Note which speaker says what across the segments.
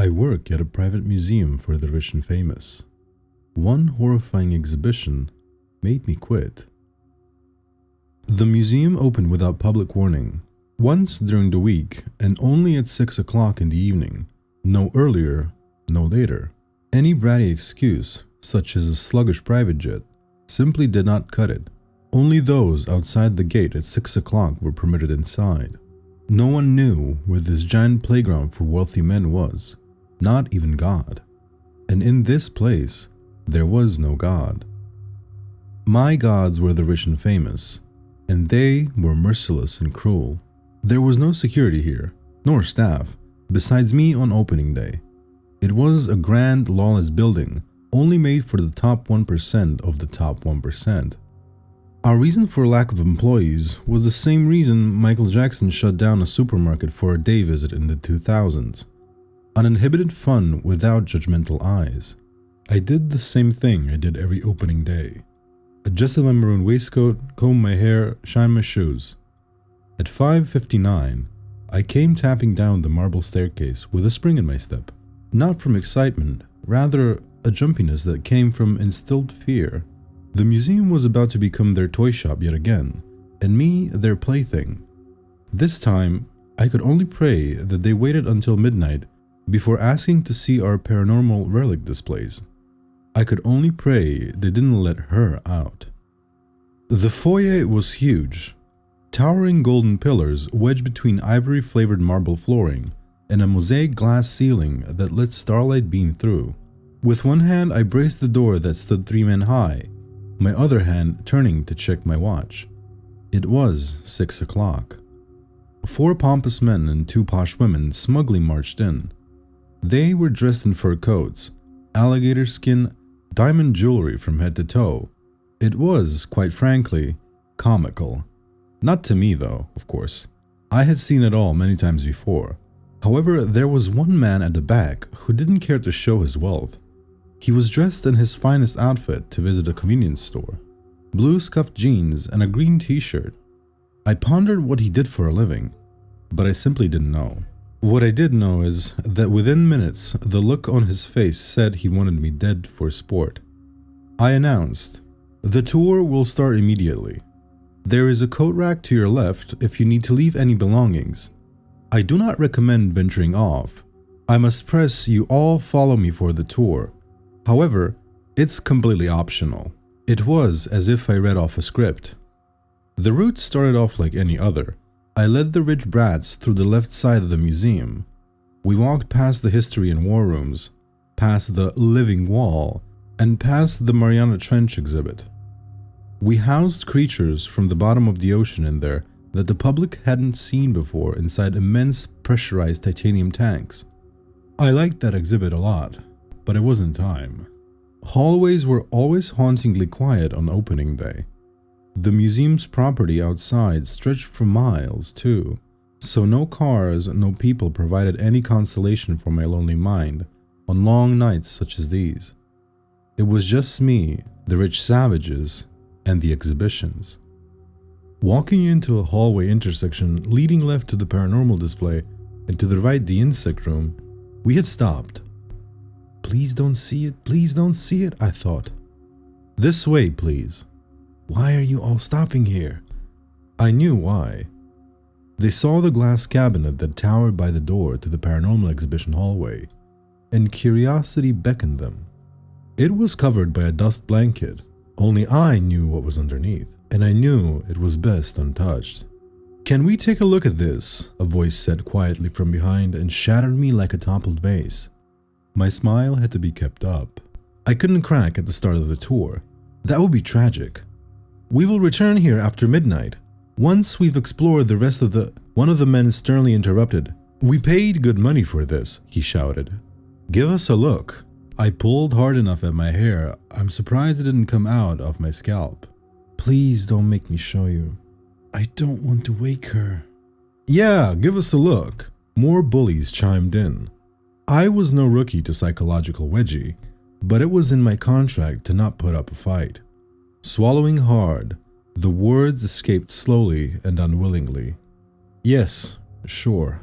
Speaker 1: I work at a private museum for the rich and famous. One horrifying exhibition made me quit. The museum opened without public warning, once during the week and only at 6 o'clock in the evening, no earlier, no later. Any bratty excuse, such as a sluggish private jet, simply did not cut it. Only those outside the gate at 6 o'clock were permitted inside. No one knew where this giant playground for wealthy men was, not even God. And in this place, there was no God. My gods were the rich and famous, and they were merciless and cruel. There was no security here, nor staff, besides me on opening day. It was a grand, lawless building, only made for the top 1% of the top 1%. Our reason for lack of employees was the same reason Michael Jackson shut down a supermarket for a day visit in the 2000s. Uninhibited fun without judgmental eyes. I did the same thing I did every opening day. Adjusted my maroon waistcoat, combed my hair, shined my shoes. At 5:59, I came tapping down the marble staircase with a spring in my step. Not from excitement, rather a jumpiness that came from instilled fear. The museum was about to become their toy shop yet again, and me their plaything. This time, I could only pray that they waited until midnight before asking to see our paranormal relic displays. I could only pray they didn't let her out. The foyer was huge. Towering golden pillars wedged between ivory-flavored marble flooring and a mosaic glass ceiling that let starlight beam through. With one hand I braced the door that stood 3 men high, my other hand turning to check my watch. It was 6 o'clock. 4 pompous men and 2 posh women smugly marched in. They were dressed in fur coats, alligator skin, diamond jewelry from head to toe. It was, quite frankly, comical. Not to me though, of course. I had seen it all many times before. However, there was one man at the back who didn't care to show his wealth. He was dressed in his finest outfit to visit a convenience store. Blue scuffed jeans and a green t-shirt. I pondered what he did for a living, but I simply didn't know. What I did know is that within minutes, the look on his face said he wanted me dead for sport. I announced, "The tour will start immediately. There is a coat rack to your left if you need to leave any belongings. I do not recommend venturing off. I must press you all follow me for the tour. However, it's completely optional." It was as if I read off a script. The route started off like any other. I led the rich brats through the left side of the museum. We walked past the history and war rooms, past the living wall, and past the Mariana Trench exhibit. We housed creatures from the bottom of the ocean in there that the public hadn't seen before inside immense pressurized titanium tanks. I liked that exhibit a lot, but it wasn't time. Hallways were always hauntingly quiet on opening day. The museum's property outside stretched for miles too, so no cars, no people provided any consolation for my lonely mind on long nights such as these. It was just me, the rich savages, and the exhibitions. Walking into a hallway intersection leading left to the paranormal display and to the right the insect room, we had stopped. Please don't see it, please don't see it, I thought. This way, please. Why are you all stopping here? I knew why. They saw the glass cabinet that towered by the door to the paranormal exhibition hallway, and curiosity beckoned them. It was covered by a dust blanket. Only I knew what was underneath, and I knew it was best untouched. "Can we take a look at this?" a voice said quietly from behind and shattered me like a toppled vase. My smile had to be kept up. I couldn't crack at the start of the tour. That would be tragic. "We will return here after midnight, once we've explored the rest of the—" One of the men sternly interrupted. "We paid good money for this," he shouted. "Give us a look." I pulled hard enough at my hair, I'm surprised it didn't come out of my scalp. "Please don't make me show you. I don't want to wake her." "Yeah, give us a look." More bullies chimed in. I was no rookie to psychological wedgie, but it was in my contract to not put up a fight. Swallowing hard, the words escaped slowly and unwillingly. "Yes, sure."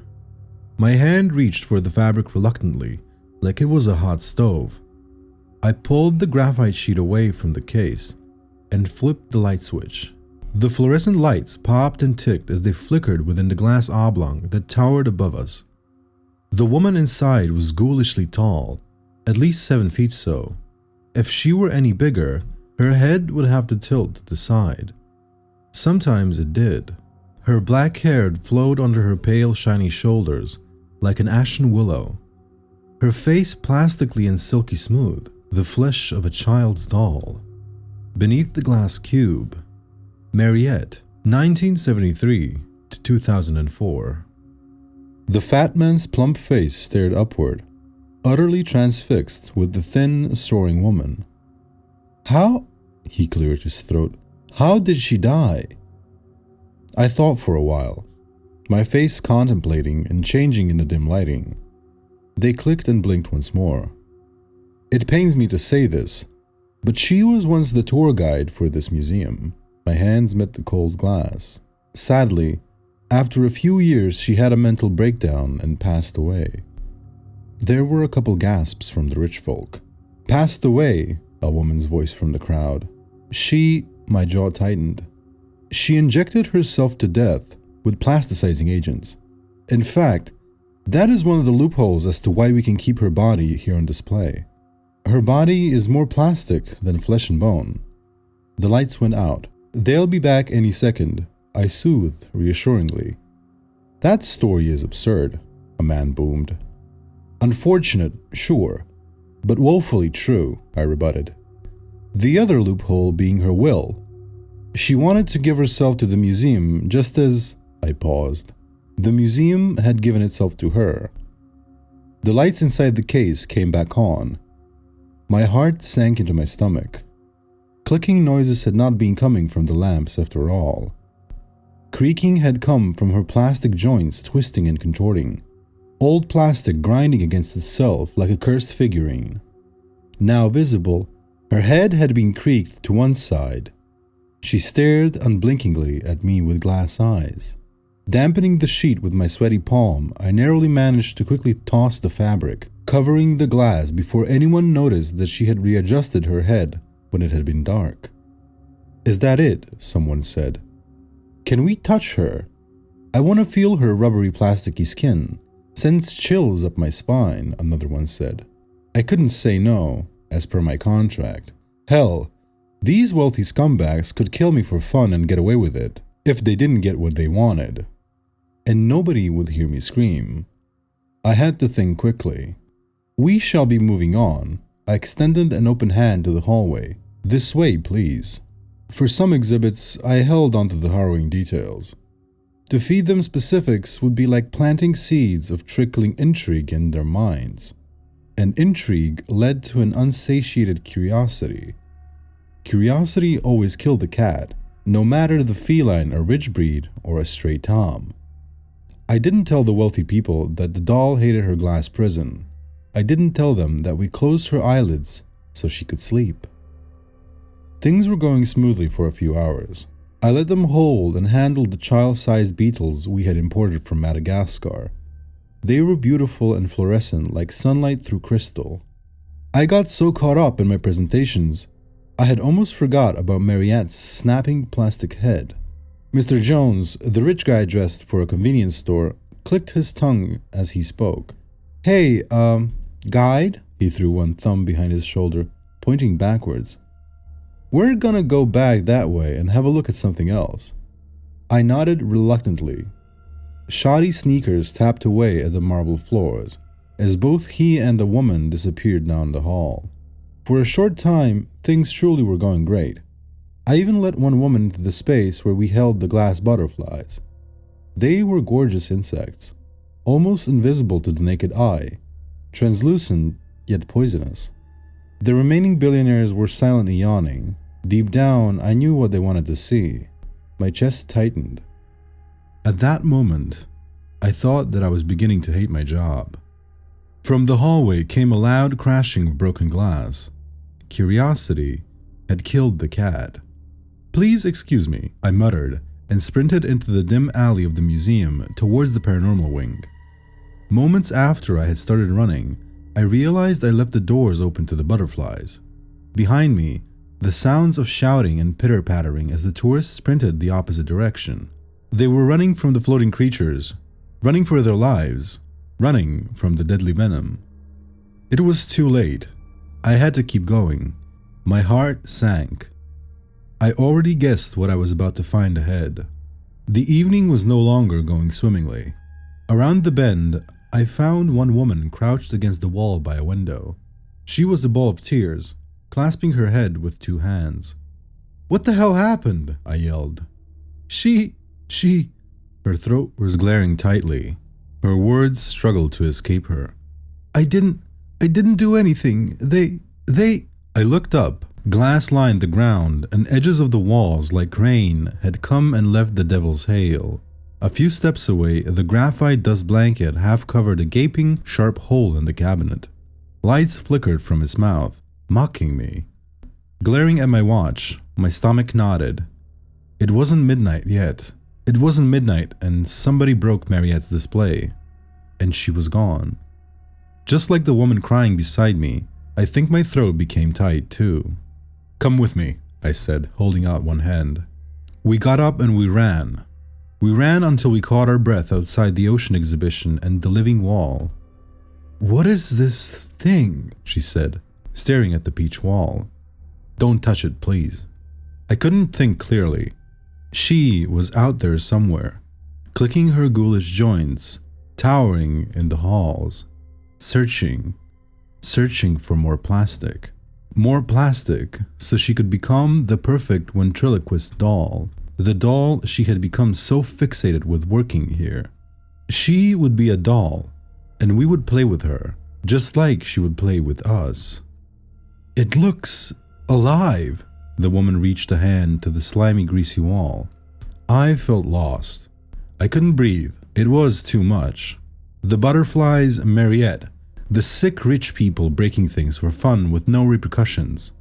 Speaker 1: My hand reached for the fabric reluctantly, like it was a hot stove. I pulled the graphite sheet away from the case and flipped the light switch. The fluorescent lights popped and ticked as they flickered within the glass oblong that towered above us. The woman inside was ghoulishly tall, at least 7 feet so. If she were any bigger, her head would have to tilt to the side. Sometimes it did. Her black hair flowed under her pale, shiny shoulders like an ashen willow. Her face plastically and silky smooth, the flesh of a child's doll. Beneath the glass cube, Mariette, 1973 to 2004. The fat man's plump face stared upward, utterly transfixed with the thin, soaring woman. How? He cleared his throat. How did she die? I thought for a while, my face contemplating and changing in the dim lighting. They clicked and blinked once more. It pains me to say this, but she was once the tour guide for this museum. My hands met the cold glass. Sadly, after a few years, she had a mental breakdown and passed away. There were a couple gasps from the rich folk. Passed away, a woman's voice from the crowd. My jaw tightened. She injected herself to death with plasticizing agents. In fact, that is one of the loopholes as to why we can keep her body here on display. Her body is more plastic than flesh and bone. The lights went out. They'll be back any second, I soothed reassuringly. That story is absurd, a man boomed. Unfortunate, sure, but woefully true, I rebutted. The other loophole being her will. She wanted to give herself to the museum just as, I paused, the museum had given itself to her. The lights inside the case came back on. My heart sank into my stomach. Clicking noises had not been coming from the lamps after all. Creaking had come from her plastic joints twisting and contorting. Old plastic grinding against itself like a cursed figurine. Now visible, her head had been creaked to one side. She stared unblinkingly at me with glass eyes. Dampening the sheet with my sweaty palm, I narrowly managed to quickly toss the fabric, covering the glass before anyone noticed that she had readjusted her head when it had been dark. Is that it? Someone said. Can we touch her? I want to feel her rubbery plasticky skin. Sends chills up my spine, another one said. I couldn't say no, as per my contract. Hell, these wealthy scumbags could kill me for fun and get away with it, if they didn't get what they wanted. And nobody would hear me scream. I had to think quickly. We shall be moving on. I extended an open hand to the hallway. This way, please. For some exhibits, I held onto the harrowing details. To feed them specifics would be like planting seeds of trickling intrigue in their minds. And intrigue led to an unsatiated curiosity. Curiosity always killed the cat, no matter the feline a rich breed or a stray tom. I didn't tell the wealthy people that the doll hated her glass prison. I didn't tell them that we closed her eyelids so she could sleep. Things were going smoothly for a few hours. I let them hold and handle the child-sized beetles we had imported from Madagascar. They were beautiful and fluorescent like sunlight through crystal. I got so caught up in my presentations, I had almost forgot about Mariette's snapping plastic head. Mr. Jones, the rich guy dressed for a convenience store, clicked his tongue as he spoke. Hey, guide? He threw one thumb behind his shoulder, pointing backwards. We're gonna go back that way and have a look at something else. I nodded reluctantly. Shoddy sneakers tapped away at the marble floors, as both he and a woman disappeared down the hall. For a short time, things truly were going great. I even let one woman into the space where we held the glass butterflies. They were gorgeous insects, almost invisible to the naked eye, translucent yet poisonous. The remaining billionaires were silently yawning. Deep down, I knew what they wanted to see. My chest tightened. At that moment, I thought that I was beginning to hate my job. From the hallway came a loud crashing of broken glass. Curiosity had killed the cat. Please excuse me, I muttered, and sprinted into the dim alley of the museum towards the paranormal wing. Moments after I had started running, I realized I left the doors open to the butterflies. Behind me, the sounds of shouting and pitter-pattering as the tourists sprinted the opposite direction. They were running from the floating creatures, running for their lives, running from the deadly venom. It was too late. I had to keep going. My heart sank. I already guessed what I was about to find ahead. The evening was no longer going swimmingly. Around the bend, I found one woman crouched against the wall by a window. She was a ball of tears, clasping her head with two hands. "What the hell happened?" I yelled. She... Her throat was glaring tightly. Her words struggled to escape her. I didn't do anything. They... I looked up. Glass lined the ground, and edges of the walls, like rain, had come and left the devil's hail. A few steps away, the graphite dust blanket half covered a gaping, sharp hole in the cabinet. Lights flickered from its mouth, mocking me. Glaring at my watch, my stomach knotted. It wasn't midnight yet. It wasn't midnight, and somebody broke Mariette's display. And she was gone. Just like the woman crying beside me, I think my throat became tight too. "Come with me," I said, holding out one hand. We got up and we ran. We ran until we caught our breath outside the ocean exhibition and the living wall. "What is this thing?" she said, staring at the peach wall. "Don't touch it, please." I couldn't think clearly. She was out there somewhere, clicking her ghoulish joints, towering in the halls, searching for more plastic. More plastic, so she could become the perfect ventriloquist doll. The doll she had become so fixated with working here. She would be a doll, and we would play with her, just like she would play with us. "It looks alive." The woman reached a hand to the slimy, greasy wall. I felt lost. I couldn't breathe. It was too much. The butterflies, Mariette, the sick rich people breaking things for fun with no repercussions.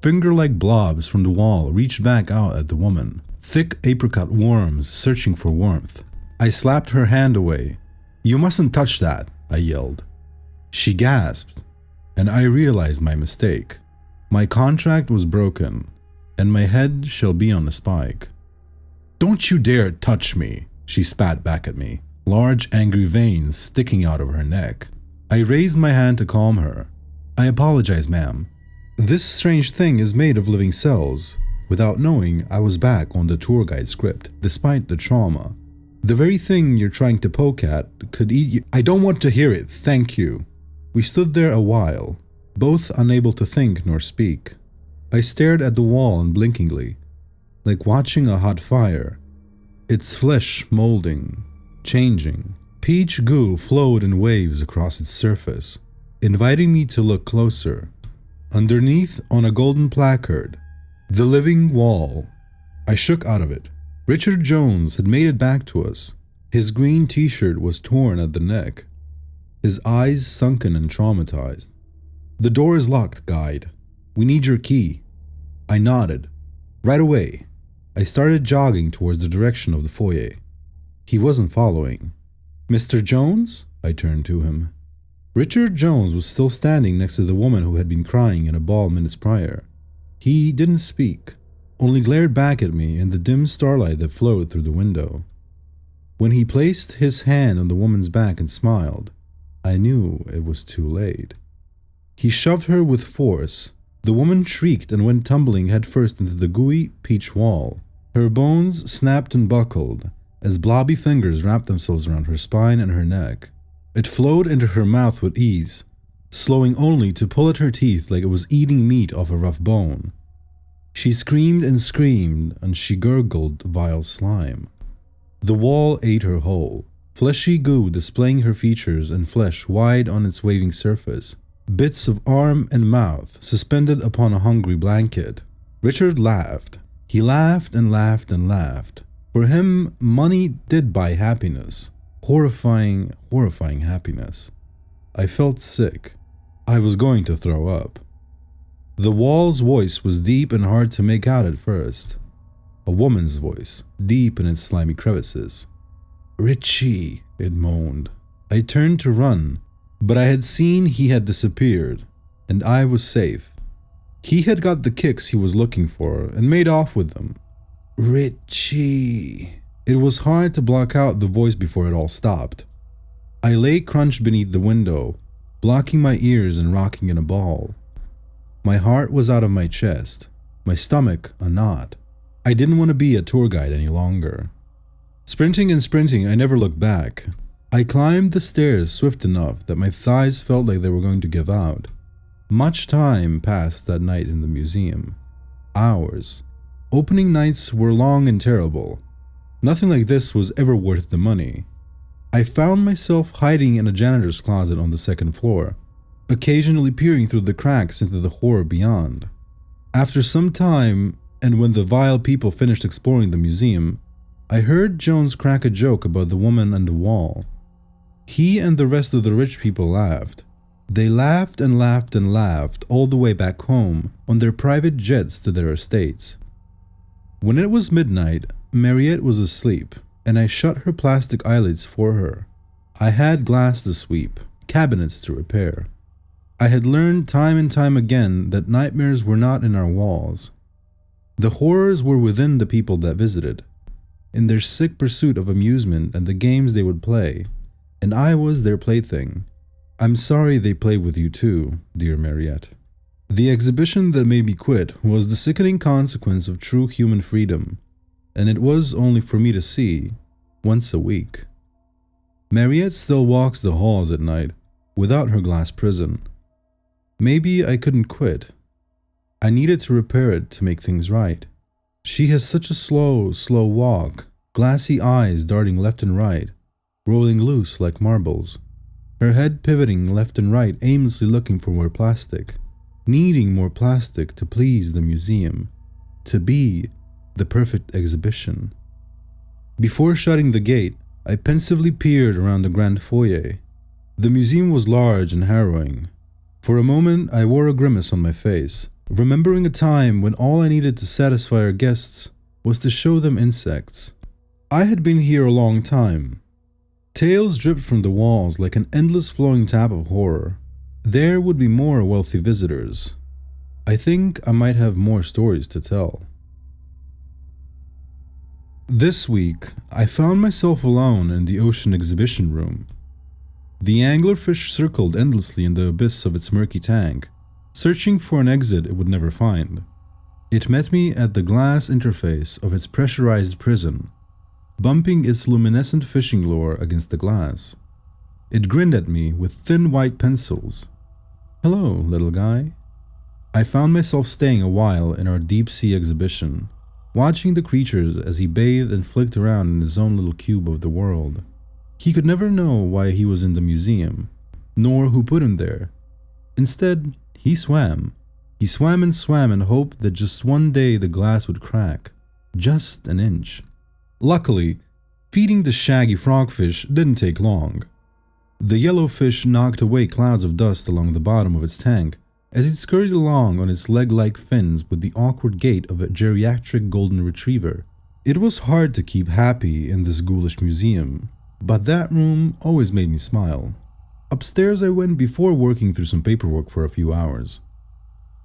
Speaker 1: Finger-like blobs from the wall reached back out at the woman. Thick apricot worms searching for warmth. I slapped her hand away. "You mustn't touch that," I yelled. She gasped, and I realized my mistake. My contract was broken, and my head shall be on a spike. "Don't you dare touch me," she spat back at me, large angry veins sticking out of her neck. I raised my hand to calm her. "I apologize, ma'am. This strange thing is made of living cells." Without knowing, I was back on the tour guide script, despite the trauma. "The very thing you're trying to poke at could eat you." "I don't want to hear it, thank you." We stood there a while, both unable to think nor speak. I stared at the wall unblinkingly, like watching a hot fire, its flesh molding, changing. Peach goo flowed in waves across its surface, inviting me to look closer. Underneath, on a golden placard, "The Living Wall." I shook out of it. Richard Jones had made it back to us. His green t-shirt was torn at the neck, his eyes sunken and traumatized. "The door is locked, guide. We need your key." I nodded. Right away, I started jogging towards the direction of the foyer. He wasn't following. "Mr. Jones?" I turned to him. Richard Jones was still standing next to the woman who had been crying in a ball minutes prior. He didn't speak, only glared back at me in the dim starlight that flowed through the window. When he placed his hand on the woman's back and smiled, I knew it was too late. He shoved her with force. The woman shrieked and went tumbling headfirst into the gooey peach wall. Her bones snapped and buckled as blobby fingers wrapped themselves around her spine and her neck. It flowed into her mouth with ease, slowing only to pull at her teeth like it was eating meat off a rough bone. She screamed, and she gurgled vile slime. The wall ate her whole, fleshy goo displaying her features and flesh wide on its waving surface, bits of arm and mouth suspended upon a hungry blanket. Richard laughed. He laughed and laughed and laughed. For him, money did buy happiness. Horrifying happiness. I felt sick. I was going to throw up. The wall's voice was deep and hard to make out at first. A woman's voice, deep in its slimy crevices. "Richie," it moaned. I turned to run, But I had seen he had disappeared, and I was safe. He had got the kicks he was looking for and made off with them. Richie. It was hard to block out the voice before it all stopped. I lay crunched beneath the window, blocking my ears and rocking in a ball. My heart was out of my chest, my stomach a knot. I didn't want to be a tour guide any longer. Sprinting and sprinting, I never looked back. I climbed the stairs swift enough that my thighs felt like they were going to give out. Much time passed that night in the museum. Hours. Opening nights were long and terrible. Nothing like this was ever worth the money. I found myself hiding in a janitor's closet on the second floor, occasionally peering through the cracks into the horror beyond. After some time, and when the vile people finished exploring the museum, I heard Jones crack a joke about the woman and the wall. He and the rest of the rich people laughed. They laughed and laughed and laughed all the way back home on their private jets to their estates. When it was midnight, Mariette was asleep, and I shut her plastic eyelids for her. I had glass to sweep, cabinets to repair. I had learned time and time again that nightmares were not in our walls. The horrors were within the people that visited, in their sick pursuit of amusement and the games they would play, and I was their plaything. I'm sorry they played with you too, dear Mariette. The exhibition that made me quit was the sickening consequence of true human freedom, and it was only for me to see, once a week. Mariette still walks the halls at night, without her glass prison. Maybe I couldn't quit. I needed to repair it to make things right. She has such a slow walk, glassy eyes darting left and right, rolling loose like marbles, her head pivoting left and right, aimlessly looking for more plastic, needing more plastic to please the museum, to be the perfect exhibition. Before shutting the gate, I pensively peered around the grand foyer. The museum was large and harrowing. For a moment, I wore a grimace on my face, remembering a time when all I needed to satisfy our guests was to show them insects. I had been here a long time. Tales dripped from the walls like an endless flowing tap of horror. There would be more wealthy visitors. I think I might have more stories to tell. This week, I found myself alone in the ocean exhibition room. The anglerfish circled endlessly in the abyss of its murky tank, searching for an exit it would never find. It met me at the glass interface of its pressurized prison, bumping its luminescent fishing lure against the glass. It grinned at me with thin white pencils. Hello, little guy. I found myself staying a while in our deep sea exhibition, watching the creatures as he bathed and flicked around in his own little cube of the world. He could never know why he was in the museum, nor who put him there. Instead, he swam. He swam and hoped that just one day the glass would crack, just an inch. Luckily, feeding the shaggy frogfish didn't take long. The yellow fish knocked away clouds of dust along the bottom of its tank as it scurried along on its leg-like fins with the awkward gait of a geriatric golden retriever. It was hard to keep happy in this ghoulish museum, but that room always made me smile. Upstairs I went before working through some paperwork for a few hours.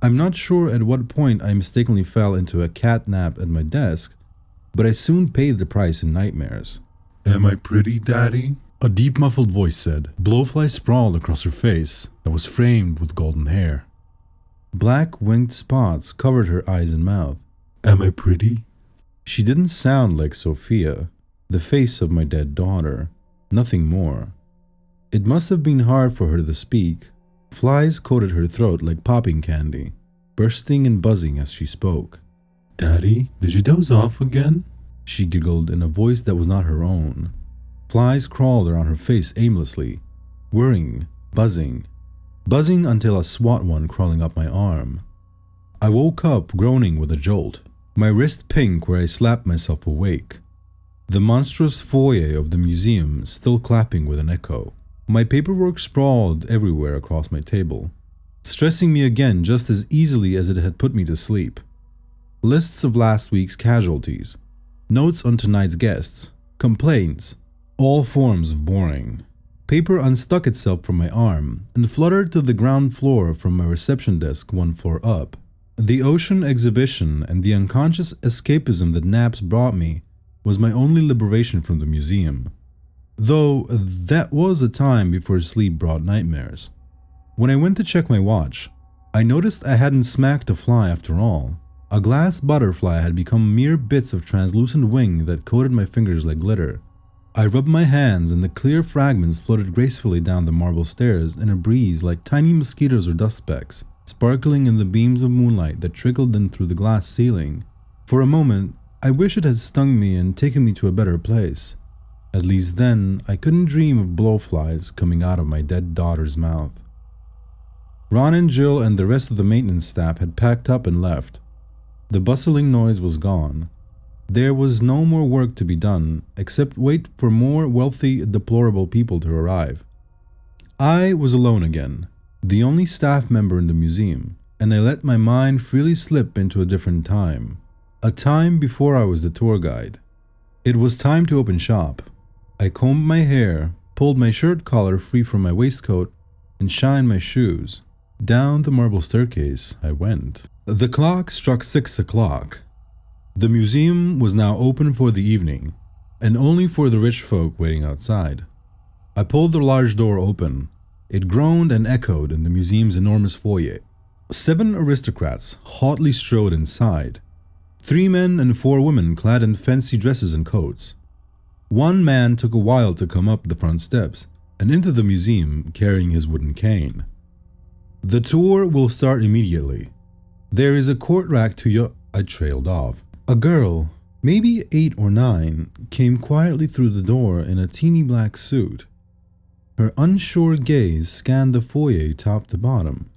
Speaker 1: I'm not sure at what point I mistakenly fell into a cat nap at my desk, but I soon paid the price in nightmares.
Speaker 2: Am I pretty, Daddy?
Speaker 1: A deep muffled voice said. Blowflies sprawled across her face that was framed with golden hair. Black winged spots covered her eyes and mouth.
Speaker 2: Am I pretty?
Speaker 1: She didn't sound like Sophia, the face of my dead daughter, nothing more. It must have been hard for her to speak. Flies coated her throat like popping candy, bursting and buzzing as she spoke.
Speaker 2: Daddy, did you doze off again?
Speaker 1: She giggled in a voice that was not her own. Flies crawled around her face aimlessly, whirring, buzzing until I swat one crawling up my arm. I woke up groaning with a jolt, my wrist pink where I slapped myself awake. The monstrous foyer of the museum still clapping with an echo. My paperwork sprawled everywhere across my table, stressing me again just as easily as it had put me to sleep. Lists of last week's casualties, notes on tonight's guests, complaints, all forms of boring. Paper unstuck itself from my arm and fluttered to the ground floor from my reception desk 1 floor up. The ocean exhibition and the unconscious escapism that naps brought me was my only liberation from the museum. Though that was a time before sleep brought nightmares. When I went to check my watch, I noticed I hadn't smacked a fly after all. A glass butterfly had become mere bits of translucent wing that coated my fingers like glitter. I rubbed my hands and the clear fragments floated gracefully down the marble stairs in a breeze like tiny mosquitoes or dust specks, sparkling in the beams of moonlight that trickled in through the glass ceiling. For a moment, I wish it had stung me and taken me to a better place. At least then, I couldn't dream of blowflies coming out of my dead daughter's mouth. Ron and Jill and the rest of the maintenance staff had packed up and left. The bustling noise was gone. There was no more work to be done, except wait for more wealthy, deplorable people to arrive. I was alone again, the only staff member in the museum, and I let my mind freely slip into a different time. A time before I was the tour guide. It was time to open shop. I combed my hair, pulled my shirt collar free from my waistcoat, and shined my shoes. Down the marble staircase I went. The clock struck 6 o'clock. The museum was now open for the evening, and only for the rich folk waiting outside. I pulled the large door open. It groaned and echoed in the museum's enormous foyer. 7 aristocrats hotly strode inside. 3 men and 4 women clad in fancy dresses and coats. 1 man took a while to come up the front steps and into the museum carrying his wooden cane. The tour will start immediately. There is a court rack to your... I trailed off. A girl, maybe 8 or 9, came quietly through the door in a teeny black suit. Her unsure gaze scanned the foyer top to bottom.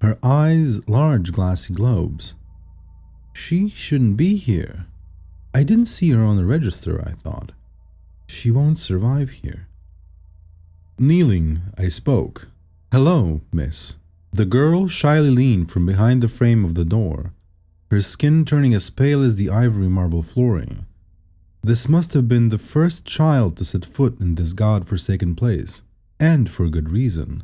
Speaker 1: Her eyes large glassy globes. She shouldn't be here. I didn't see her on the register, I thought. She won't survive here. Kneeling, I spoke. Hello, miss. The girl shyly leaned from behind the frame of the door, her skin turning as pale as the ivory marble flooring. This must have been the first child to set foot in this god-forsaken place, and for good reason.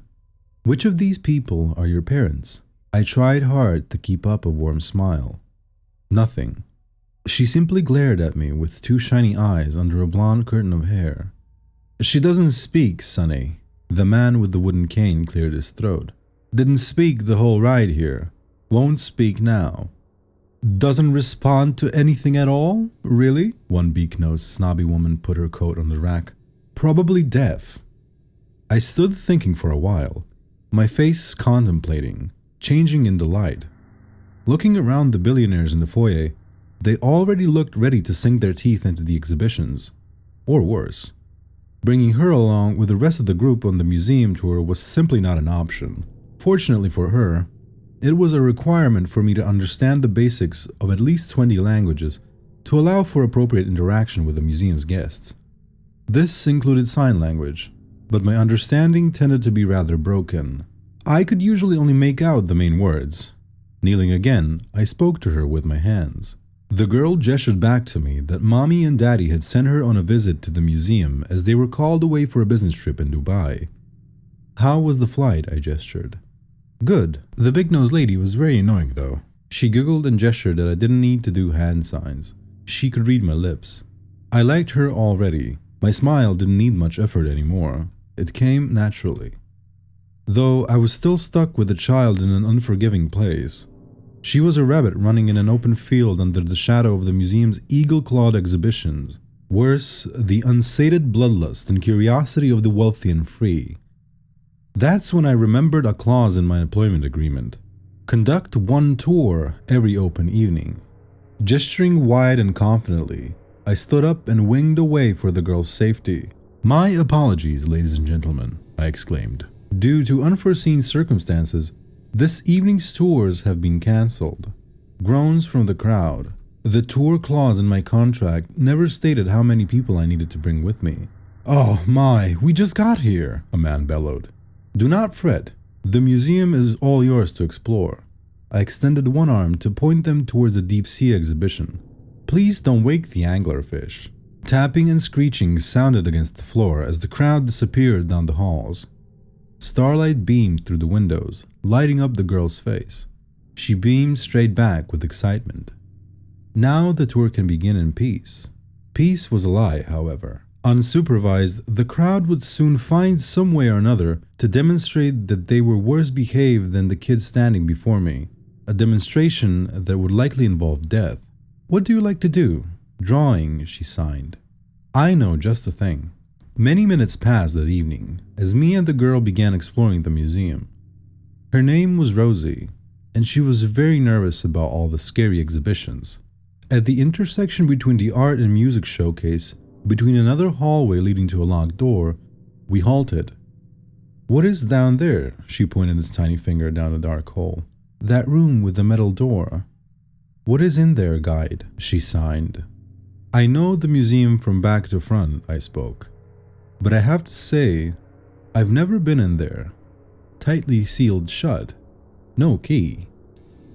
Speaker 1: Which of these people are your parents? I tried hard to keep up a warm smile. Nothing. She simply glared at me with 2 shiny eyes under a blonde curtain of hair. She doesn't speak, Sonny. The man with the wooden cane cleared his throat. Didn't speak the whole ride here. Won't speak now. Doesn't respond to anything at all? Really? One beak-nosed, snobby woman put her coat on the rack. Probably deaf. I stood thinking for a while, my face contemplating, changing in delight. Looking around the billionaires in the foyer, they already looked ready to sink their teeth into the exhibitions. Or worse. Bringing her along with the rest of the group on the museum tour was simply not an option. Fortunately for her, it was a requirement for me to understand the basics of at least 20 languages to allow for appropriate interaction with the museum's guests. This included sign language, but my understanding tended to be rather broken. I could usually only make out the main words. Kneeling again, I spoke to her with my hands. The girl gestured back to me that Mommy and Daddy had sent her on a visit to the museum as they were called away for a business trip in Dubai. How was the flight? I gestured. Good. The big-nosed lady was very annoying though. She giggled and gestured that I didn't need to do hand signs. She could read my lips. I liked her already. My smile didn't need much effort anymore. It came naturally. Though I was still stuck with a child in an unforgiving place. She was a rabbit running in an open field under the shadow of the museum's eagle-clawed exhibitions. Worse, the unsated bloodlust and curiosity of the wealthy and free. That's when I remembered a clause in my employment agreement. Conduct 1 tour every open evening. Gesturing wide and confidently, I stood up and winged away for the girl's safety. My apologies, ladies and gentlemen, I exclaimed. Due to unforeseen circumstances, this evening's tours have been cancelled. Groans from the crowd. The tour clause in my contract never stated how many people I needed to bring with me. Oh my, we just got here, a man bellowed. Do not fret. The museum is all yours to explore. I extended one arm to point them towards the deep sea exhibition. Please don't wake the anglerfish. Tapping and screeching sounded against the floor as the crowd disappeared down the halls. Starlight beamed through the windows, lighting up the girl's face. She beamed straight back with excitement. Now the tour can begin in peace. Peace was a lie, however. Unsupervised, the crowd would soon find some way or another to demonstrate that they were worse behaved than the kid standing before me, a demonstration that would likely involve death. "What do you like to do?" "Drawing," she signed. "I know just the thing." Many minutes passed that evening as me and the girl began exploring the museum. Her name was Rosie, and she was very nervous about all the scary exhibitions. At the intersection between the art and music showcase, between another hallway leading to a locked door, we halted. "What is down there?" She pointed a tiny finger down a dark hole. "That room with the metal door." "What is in there, guide?" She signed. "I know the museum from back to front," I spoke. "But I have to say, I've never been in there. Tightly sealed shut. No key."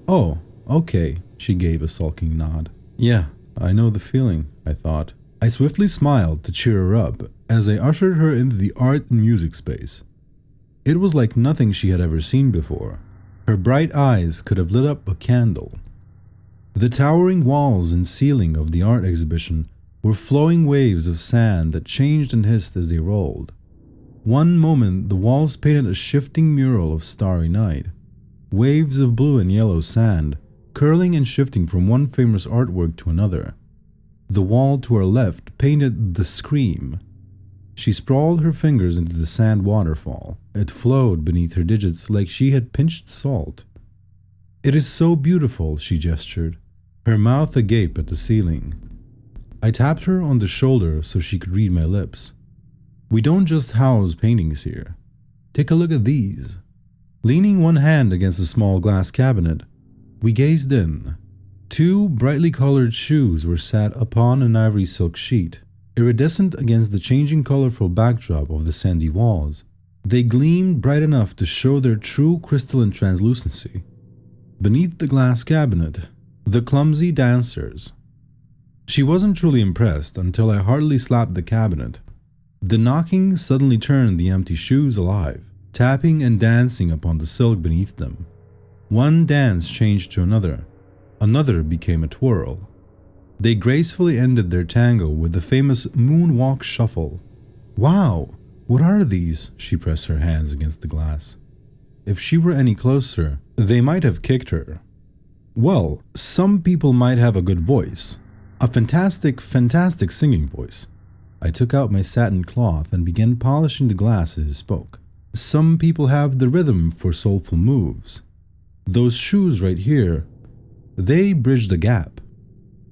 Speaker 1: "Oh, okay," she gave a sulking nod. "Yeah, I know the feeling," I thought. I swiftly smiled to cheer her up as I ushered her into the art and music space. It was like nothing she had ever seen before. Her bright eyes could have lit up a candle. The towering walls and ceiling of the art exhibition were flowing waves of sand that changed and hissed as they rolled. One moment the walls painted a shifting mural of starry night. Waves of blue and yellow sand, curling and shifting from one famous artwork to another. The wall to her left painted The Scream. She sprawled her fingers into the sand waterfall. It flowed beneath her digits like she had pinched salt. "It is so beautiful," she gestured, her mouth agape at the ceiling. I tapped her on the shoulder so she could read my lips. "We don't just house paintings here. Take a look at these." Leaning one hand against a small glass cabinet, we gazed in. Two brightly colored shoes were sat upon an ivory silk sheet, iridescent against the changing colorful backdrop of the sandy walls. They gleamed bright enough to show their true crystalline translucency. Beneath the glass cabinet, the clumsy dancers. She wasn't truly impressed until I heartily slapped the cabinet. The knocking suddenly turned the empty shoes alive, tapping and dancing upon the silk beneath them. One dance changed to another. Another became a twirl. They gracefully ended their tango with the famous moonwalk shuffle. "Wow, what are these?" She pressed her hands against the glass. If she were any closer, they might have kicked her. Well, some people might have a good voice. A fantastic singing voice. I took out my satin cloth and began polishing the glass as I spoke. Some people have the rhythm for soulful moves. Those shoes right here, they bridge the gap.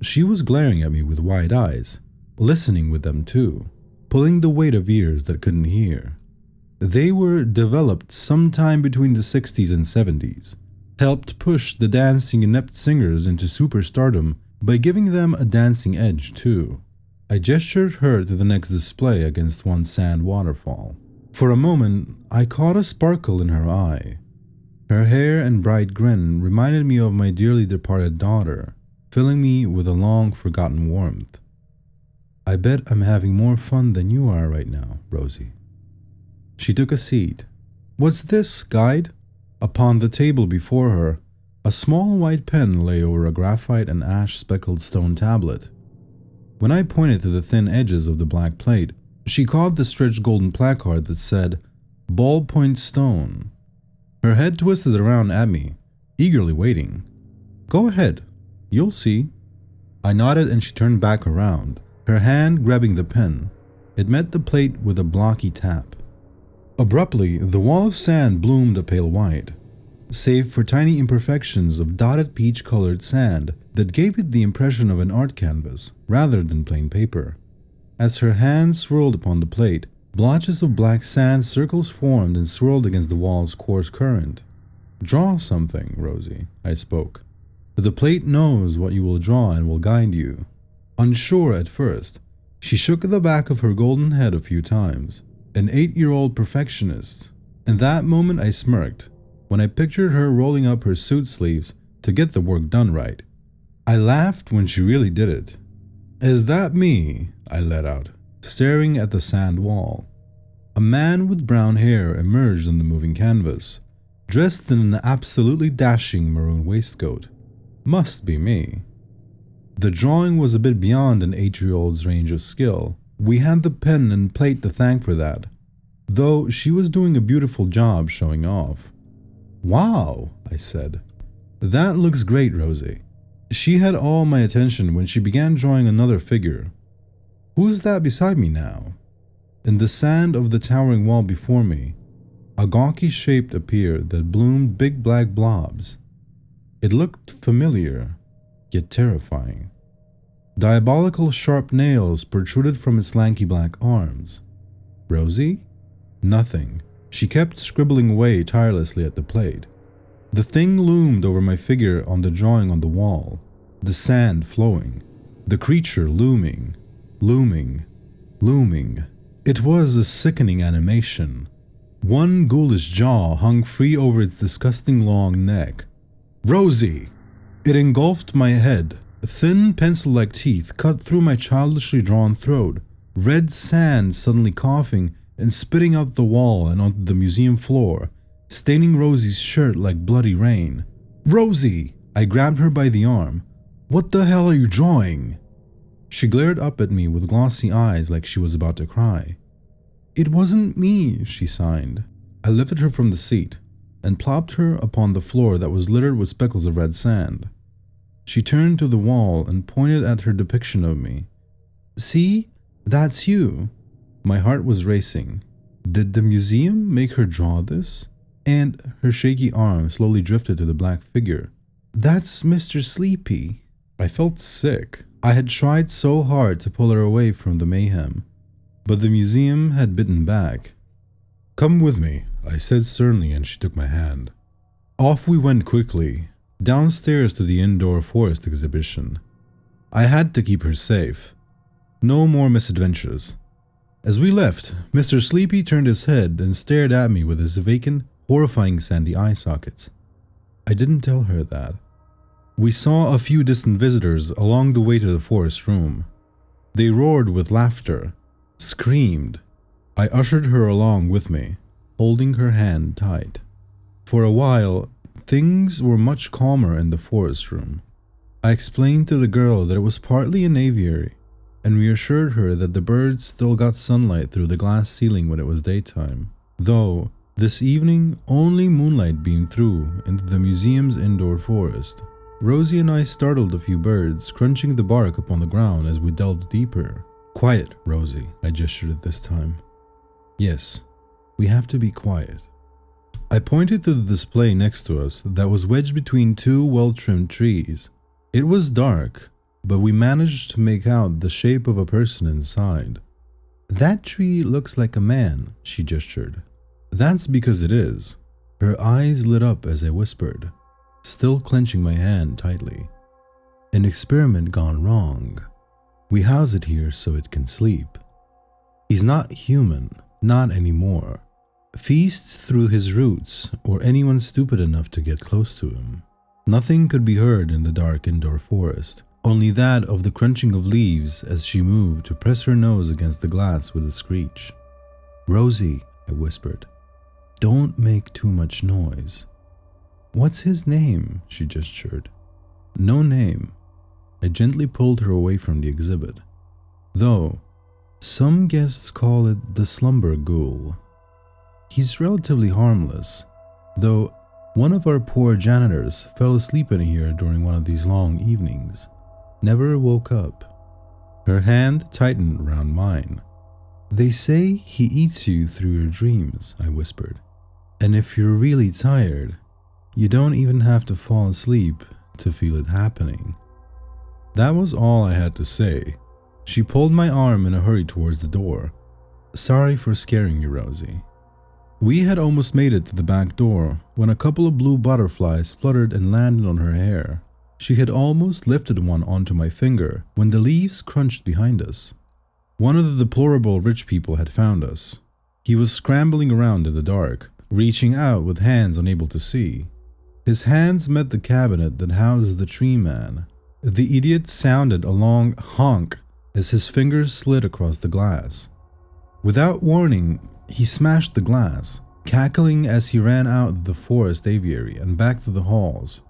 Speaker 1: She was glaring at me with wide eyes, listening with them too, pulling the weight of ears that couldn't hear. They were developed sometime between the 60s and 70s, helped push the dancing inept singers into superstardom by giving them a dancing edge too. I gestured her to the next display against one sand waterfall. For a moment, I caught a sparkle in her eye. Her hair and bright grin reminded me of my dearly departed daughter, filling me with a long-forgotten warmth. "I bet I'm having more fun than you are right now, Rosie." She took a seat. "What's this, guide?" Upon the table before her, a small white pen lay over a graphite and ash-speckled stone tablet. When I pointed to the thin edges of the black plate, she caught the stretched golden placard that said, "Ballpoint Stone." Her head twisted around at me, eagerly waiting. "Go ahead, you'll see." I nodded and she turned back around, her hand grabbing the pen. It met the plate with a blocky tap. Abruptly, the wall of sand bloomed a pale white, save for tiny imperfections of dotted peach-colored sand that gave it the impression of an art canvas rather than plain paper. As her hand swirled upon the plate, blotches of black sand circles formed and swirled against the wall's coarse current. "Draw something, Rosie," I spoke. "The plate knows what you will draw and will guide you." Unsure at first, she shook the back of her golden head a few times. An 8-year-old perfectionist. In that moment I smirked, when I pictured her rolling up her suit sleeves to get the work done right. I laughed when she really did it. "Is that me?" I let out, staring at the sand wall. A man with brown hair emerged on the moving canvas, dressed in an absolutely dashing maroon waistcoat. Must be me. The drawing was a bit beyond an 8-year-old's range of skill. We had the pen and plate to thank for that, though she was doing a beautiful job showing off. "Wow," I said. "That looks great, Rosie." She had all my attention when she began drawing another figure. Who's that beside me now? In the sand of the towering wall before me, a gawky shape appeared that bloomed big black blobs. It looked familiar, yet terrifying. Diabolical sharp nails protruded from its lanky black arms. Rosie? Nothing. She kept scribbling away tirelessly at the plate. The thing loomed over my figure on the drawing on the wall, the sand flowing, the creature looming, looming, looming. It was a sickening animation. One ghoulish jaw hung free over its disgusting long neck. Rosie! It engulfed my head. Thin pencil-like teeth cut through my childishly drawn throat, red sand suddenly coughing and spitting out the wall and onto the museum floor, staining Rosie's shirt like bloody rain. "Rosie!" I grabbed her by the arm. "What the hell are you drawing?" She glared up at me with glossy eyes like she was about to cry. "It wasn't me," she signed. I lifted her from the seat and plopped her upon the floor that was littered with speckles of red sand. She turned to the wall and pointed at her depiction of me. "See? That's you." My heart was racing. Did the museum make her draw this? And her shaky arm slowly drifted to the black figure. "That's Mr. Sleepy." I felt sick. I had tried so hard to pull her away from the mayhem, but the museum had bitten back. "Come with me," I said sternly, and she took my hand. Off we went quickly, downstairs to the indoor forest exhibition. I had to keep her safe. No more misadventures. As we left, Mr. Sleepy turned his head and stared at me with his vacant, horrifying sandy eye sockets. I didn't tell her that. We saw a few distant visitors along the way to the forest room. They roared with laughter, screamed. I ushered her along with me, holding her hand tight. For a while, things were much calmer in the forest room. I explained to the girl that it was partly an aviary, and reassured her that the birds still got sunlight through the glass ceiling when it was daytime, though this evening only moonlight beamed through into the museum's indoor forest. Rosie and I startled a few birds, crunching the bark upon the ground as we delved deeper. "Quiet, Rosie," I gestured at this time. "Yes, we have to be quiet." I pointed to the display next to us that was wedged between two well-trimmed trees. It was dark, but we managed to make out the shape of a person inside. "That tree looks like a man," she gestured. "That's because it is." Her eyes lit up as I whispered, still clenching my hand tightly. "An experiment gone wrong. We house it here so it can sleep. He's not human, not anymore. Feast through his roots or anyone stupid enough to get close to him." Nothing could be heard in the dark indoor forest, only that of the crunching of leaves as she moved to press her nose against the glass with a screech. "Rosie," I whispered, "don't make too much noise." "What's his name?" she gestured. "No name." I gently pulled her away from the exhibit. "Though, some guests call it the slumber ghoul. He's relatively harmless, though one of our poor janitors fell asleep in here during one of these long evenings. Never woke up." Her hand tightened around mine. "They say he eats you through your dreams," I whispered. "And if you're really tired, you don't even have to fall asleep to feel it happening." That was all I had to say. She pulled my arm in a hurry towards the door. "Sorry for scaring you, Rosie." We had almost made it to the back door when a couple of blue butterflies fluttered and landed on her hair. She had almost lifted one onto my finger when the leaves crunched behind us. One of the deplorable rich people had found us. He was scrambling around in the dark, reaching out with hands unable to see. His hands met the cabinet that housed the tree man. The idiot sounded a long honk as his fingers slid across the glass. Without warning, he smashed the glass, cackling as he ran out of the forest aviary and back to the halls.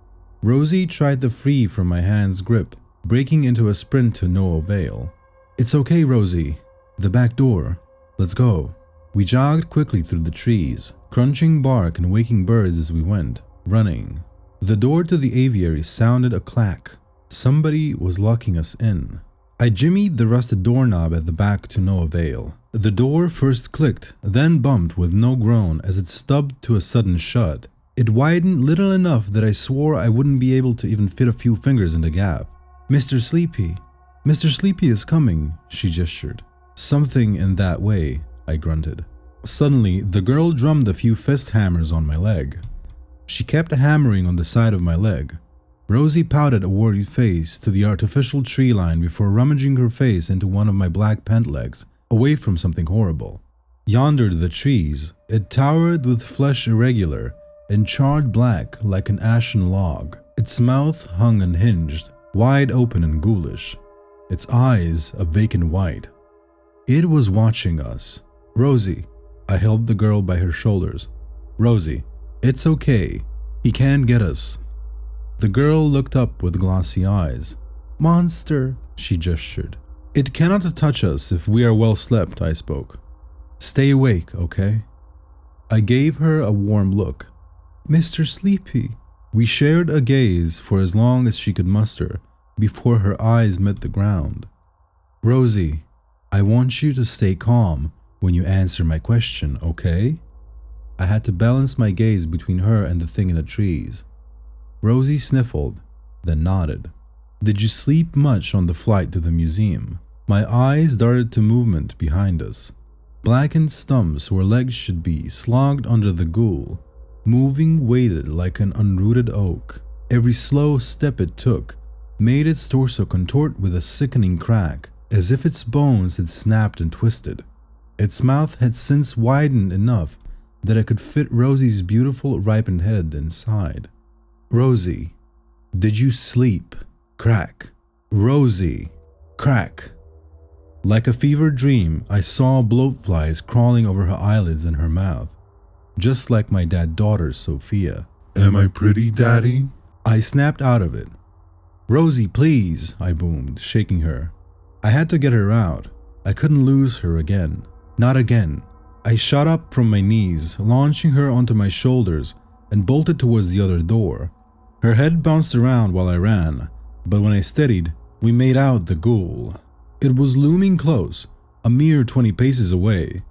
Speaker 1: Rosie tried to free from my hand's grip, breaking into a sprint to no avail. "It's okay, Rosie. The back door. Let's go." We jogged quickly through the trees, crunching bark and waking birds as we went, running. The door to the aviary sounded a clack. Somebody was locking us in. I jimmied the rusted doorknob at the back to no avail. The door first clicked, then bumped with no groan as it stubbed to a sudden shut. It widened little enough that I swore I wouldn't be able to even fit a few fingers in the gap. "Mr. Sleepy. Mr. Sleepy is coming," she gestured. "Something in that way," I grunted. Suddenly, the girl drummed a few fist hammers on my leg. She kept hammering on the side of my leg. Rosie pouted a worried face to the artificial tree line before rummaging her face into one of my black pant legs, away from something horrible. Yonder the trees, it towered with flesh irregular and charred black like an ashen log. Its mouth hung unhinged, wide open and ghoulish, its eyes a vacant white. It was watching us. "Rosie," I held the girl by her shoulders. "Rosie, it's okay. He can't get us." The girl looked up with glossy eyes. "Monster," she gestured. "It cannot touch us if we are well slept," I spoke. "Stay awake, okay?" I gave her a warm look. "Mr. Sleepy." We shared a gaze for as long as she could muster before her eyes met the ground. "Rosie, I want you to stay calm when you answer my question, okay?" I had to balance my gaze between her and the thing in the trees. Rosie sniffled, then nodded. "Did you sleep much on the flight to the museum?" My eyes darted to movement behind us. Blackened stumps where legs should be slogged under the ghoul, moving weighted like an unrooted oak. Every slow step it took made its torso contort with a sickening crack, as if its bones had snapped and twisted. Its mouth had since widened enough that I could fit Rosie's beautiful ripened head inside. "Rosie, did you sleep?" Crack. "Rosie." Crack. Like a fever dream, I saw bloatflies crawling over her eyelids and her mouth, just like my dead daughter, Sophia.
Speaker 2: "Am I pretty, Daddy?"
Speaker 1: I snapped out of it. "Rosie, please," I boomed, shaking her. I had to get her out. I couldn't lose her again. Not again. I shot up from my knees, launching her onto my shoulders, and bolted towards the other door. Her head bounced around while I ran, but when I steadied, we made out the ghoul. It was looming close, a mere 20 paces away.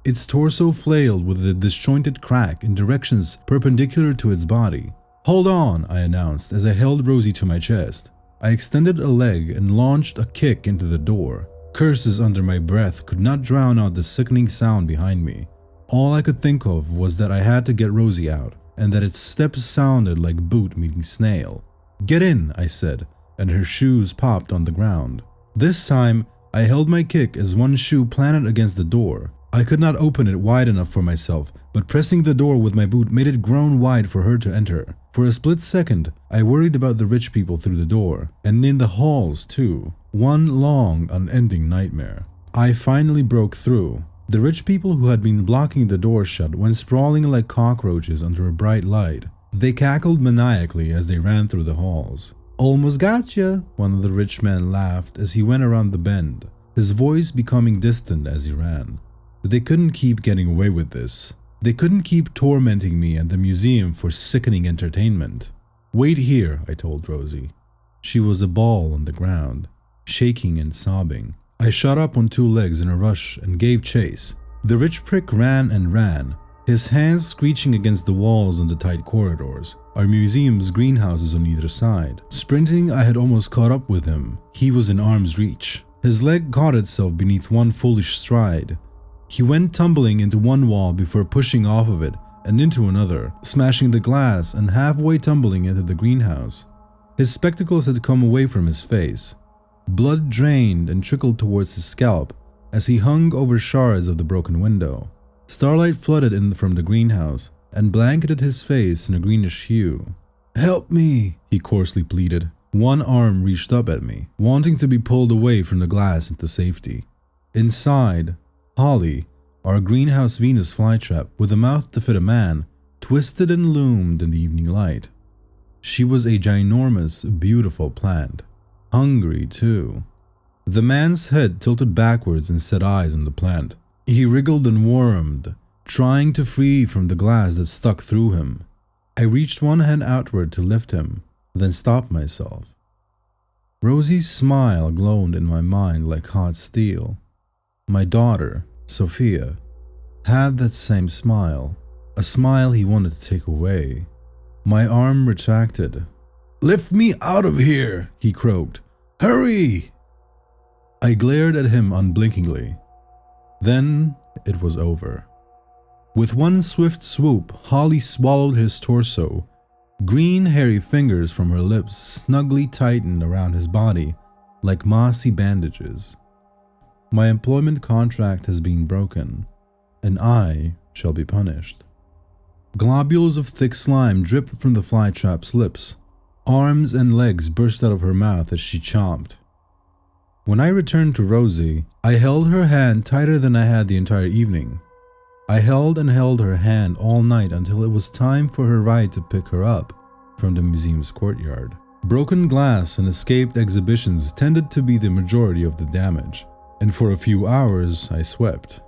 Speaker 1: Its torso flailed with a disjointed crack in directions perpendicular to its body. "Hold on," I announced as I held Rosie to my chest. I extended a leg and launched a kick into the door. Curses under my breath could not drown out the sickening sound behind me. All I could think of was that I had to get Rosie out, and that its steps sounded like boot meeting snail. "Get in," I said, and her shoes popped on the ground. This time, I held my kick as one shoe planted against the door. I could not open it wide enough for myself, but pressing the door with my boot made it grown wide for her to enter. For a split second, I worried about the rich people through the door, and in the halls too. One long, unending nightmare. I finally broke through. The rich people who had been blocking the door shut went sprawling like cockroaches under a bright light. They cackled maniacally as they ran through the halls. "Almost gotcha," one of the rich men laughed as he went around the bend, his voice becoming distant as he ran. They couldn't keep getting away with this. They couldn't keep tormenting me and the museum for sickening entertainment. "Wait here," I told Rosie. She was a ball on the ground, shaking and sobbing. I shot up on two legs in a rush and gave chase. The rich prick ran and ran, his hands screeching against the walls and the tight corridors, our museum's greenhouses on either side. Sprinting, I had almost caught up with him. He was in arm's reach. His leg caught itself beneath one foolish stride. He went tumbling into one wall before pushing off of it and into another, smashing the glass and halfway tumbling into the greenhouse. His spectacles had come away from his face. Blood drained and trickled towards his scalp as he hung over shards of the broken window. Starlight flooded in from the greenhouse and blanketed his face in a greenish hue. "Help me," he coarsely pleaded. One arm reached up at me, wanting to be pulled away from the glass into safety. Inside, Holly, our greenhouse Venus flytrap with a mouth to fit a man, twisted and loomed in the evening light. She was a ginormous, beautiful plant. Hungry, too. The man's head tilted backwards and set eyes on the plant. He wriggled and wormed, trying to free from the glass that stuck through him. I reached one hand outward to lift him, then stopped myself. Rosie's smile glowed in my mind like hot steel. My daughter, Sophia, had that same smile, a smile he wanted to take away. My arm retracted. "Lift me out of here," he croaked. "Hurry!" I glared at him unblinkingly. Then it was over. With one swift swoop, Holly swallowed his torso. Green, hairy fingers from her lips snugly tightened around his body like mossy bandages. My employment contract has been broken, and I shall be punished. Globules of thick slime dripped from the flytrap's lips. Arms and legs burst out of her mouth as she chomped. When I returned to Rosie, I held her hand tighter than I had the entire evening. I held and held her hand all night until it was time for her ride to pick her up from the museum's courtyard. Broken glass and escaped exhibitions tended to be the majority of the damage, and for a few hours I swept.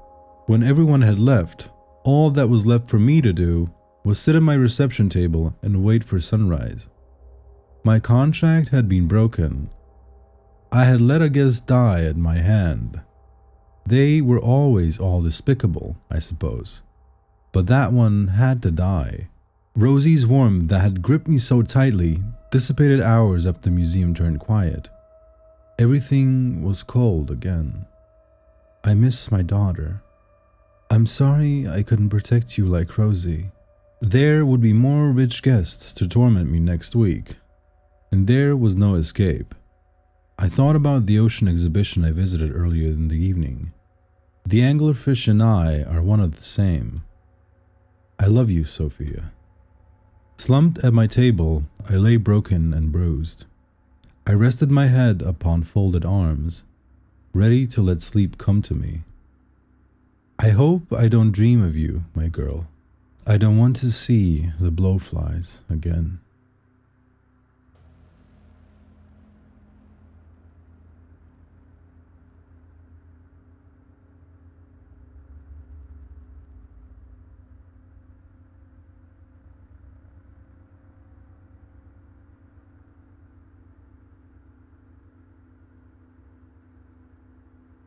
Speaker 1: When everyone had left, all that was left for me to do was sit at my reception table and wait for sunrise. My contract had been broken. I had let a guest die at my hand. They were always all despicable, I suppose. But that one had to die. Rosie's warmth that had gripped me so tightly dissipated hours after the museum turned quiet. Everything was cold again. I miss my daughter. I'm sorry I couldn't protect you like Rosie. There would be more rich guests to torment me next week, and there was no escape. I thought about the ocean exhibition I visited earlier in the evening. The anglerfish and I are one of the same. I love you, Sophia. Slumped at my table, I lay broken and bruised. I rested my head upon folded arms, ready to let sleep come to me. I hope I don't dream of you, my girl. I don't want to see the blowflies again.